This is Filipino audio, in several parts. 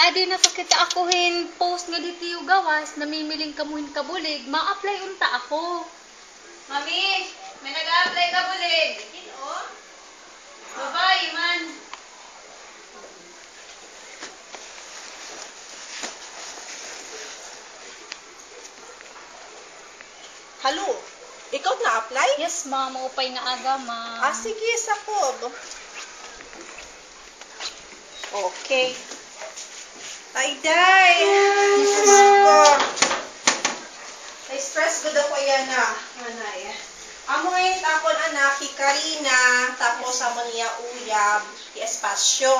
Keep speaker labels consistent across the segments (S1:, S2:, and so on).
S1: adi na pakita akuhin post nga dito yung gawas, namimiling kamuhin kabulig, ma-apply unta ako.
S2: Mami, may nag-a-apply ka bulig. Ito? Babae man.
S3: Halo, ikaw na-apply?
S1: Yes, ma'am. Upay nga aga, ma'am.
S3: Ah, sige, sakob. Okay. Day! Ay, stress good ako yan na. Anay. Amo ngayon takon anak, ki Karina, tapos amo niya uyab, ki Espasyo.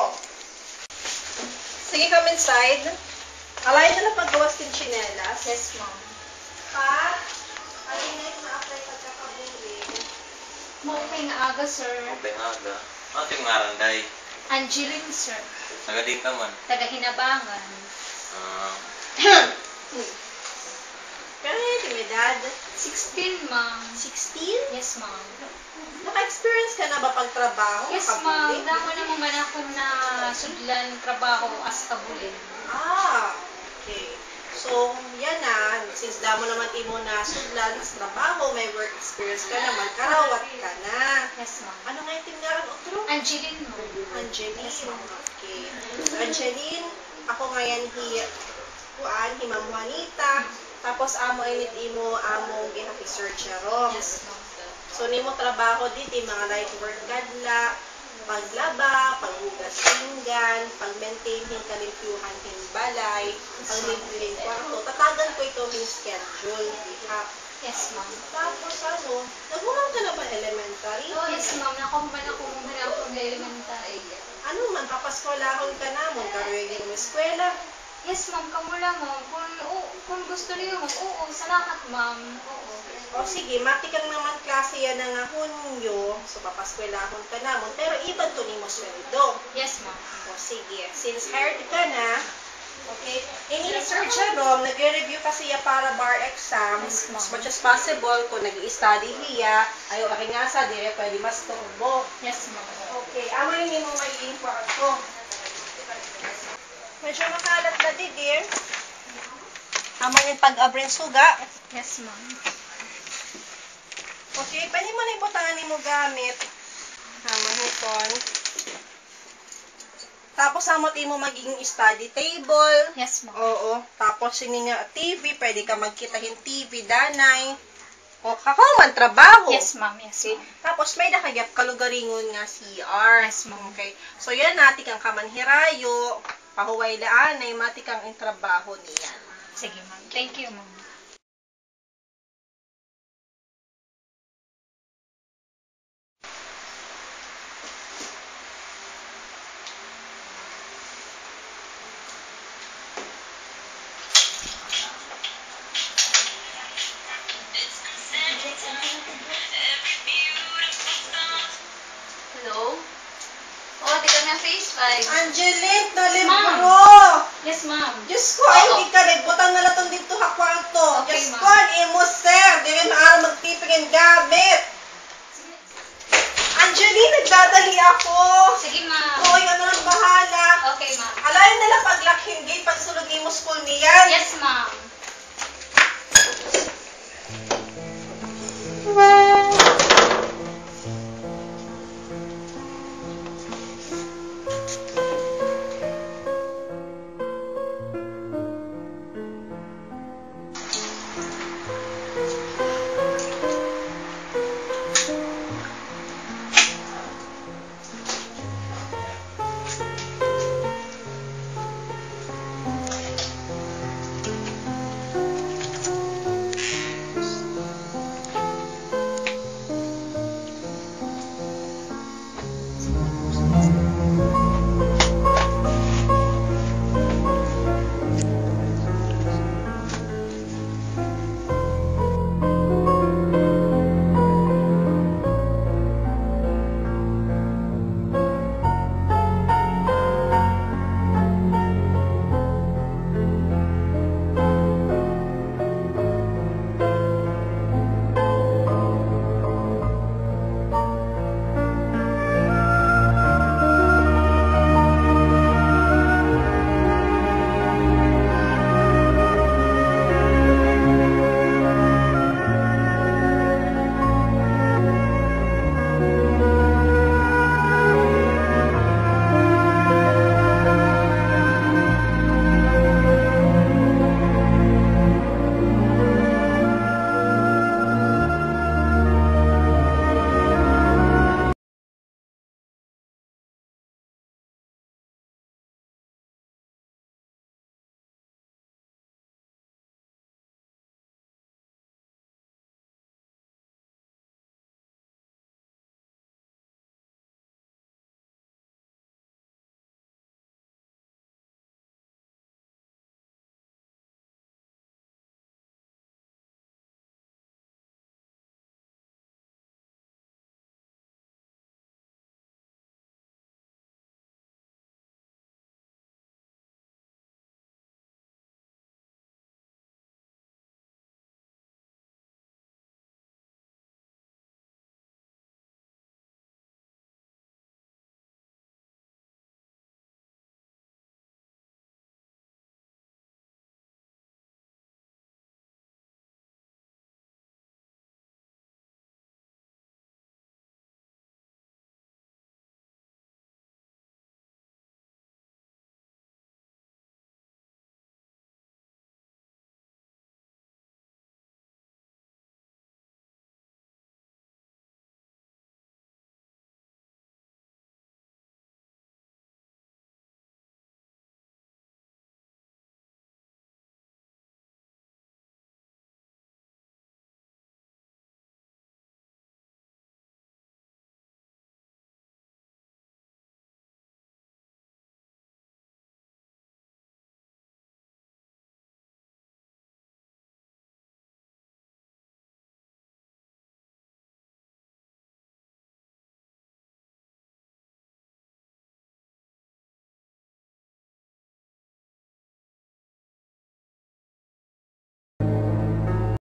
S3: Sige, come inside. Alay na lang paggawas kin chinelas.
S1: Yes, ma'am.
S3: Pa, alay na yung na-apply pagkakabulig.
S1: Maupay nga aga, sir.
S4: Okay, aga. Ano yung ngaranday?
S1: Angeline, sir.
S4: Nagadik naman.
S1: Taga Hinabangan.
S3: Pero yung edad?
S1: 16, ma'am.
S3: 16?
S1: Yes, ma'am.
S3: Naka-experience ka na ba pagtrabaho?
S1: Yes, ma'am. Damo na mo man ako na sudlan trabaho as kabulig.
S3: Ah, okay. So, yan na. Since damo naman imo na sudlan as trabaho, may work experience ka naman, karawat ka na.
S1: Yes, ma'am.
S3: Ano nga yung tingaran, Otro?
S1: Angeline, ma'am.
S3: Angeline. Okay. So, Angeline, ako ngayon hi Ma'am Juanita. Tapos amo init imo amo gihapi search ro.
S1: Yes, ma'am.
S3: So nimo trabaho dito mga light work kadla, paglaba, paghugas pinggan, pag-maintain hin kalimpyuhan hin balay, paglimpyuhin kwarto. Tatagan ko ito hin schedule diha.
S1: Yes, ma'am.
S3: Tapos ano, nagmumang ka na ba elementary?
S1: Yes, ma'am. Nakuman ako muna ako ng elementary.
S3: Ano man, papaskwalahon ka na mo, karuwing mo eskwela.
S1: Yes, ma'am. Kamula, ma'am. Kung gusto niyo, ma'am. Oo, sa lahat, ma'am. Oo.
S3: O sige, matikang naman klase yan na nga Hunyo, so papaskwelahon ka na mo, pero iban to ni mo sweldo.
S1: Yes, ma'am.
S3: O sige, since hired ka na, okay, ini-search siya rom, nagre-review pa siya para bar exams,
S1: Yes, ma'am.
S3: as much as possible, kung nag-i-study hiya, ayaw akingasa, dire pwede mas turbo.
S1: Yes, ma'am.
S3: Okay, amo rin mo magiging kwarto. Medyo makalat na di, dear. Amo yung pag-abrin suga.
S1: Yes, ma'am.
S3: Okay, pwede mo na ibutangan mo gamit. Mahupon. Tapos amot mo magiging study table.
S1: Yes, ma'am.
S3: Oo. Tapos yun nga TV, pwede ka magkitahin TV, danay. O kakaman, trabaho.
S1: Yes, ma'am. Yes,
S3: Okay.
S1: ma'am.
S3: Tapos may nakagyap kalugaringon nga CR.
S1: Yes, ma'am.
S3: Okay. So yan natin kang kamanhirayo, pahuway laan ay mati kang intrabaho niyan.
S1: Sige, ma'am. Thank you, ma'am.
S2: Hello? Oh, di kami ang face 5.
S3: Angeline, na libro!
S1: Ma'am. Yes, ma'am.
S3: Diyos ko, ay hindi ka nagbutang na latong dito ha kwarto.
S1: Okay,
S3: Diyos
S1: ma'am.
S3: ko, imo sir, di rin maaari magtipigin gamit. Angeline, nagdadali ako.
S1: Sige, ma'am.
S3: Hoy, ano nang bahala.
S1: Okay, ma'am.
S3: Alayin na lang paglakhin gate, pagsulog mo school niyan.
S1: Yes, ma'am.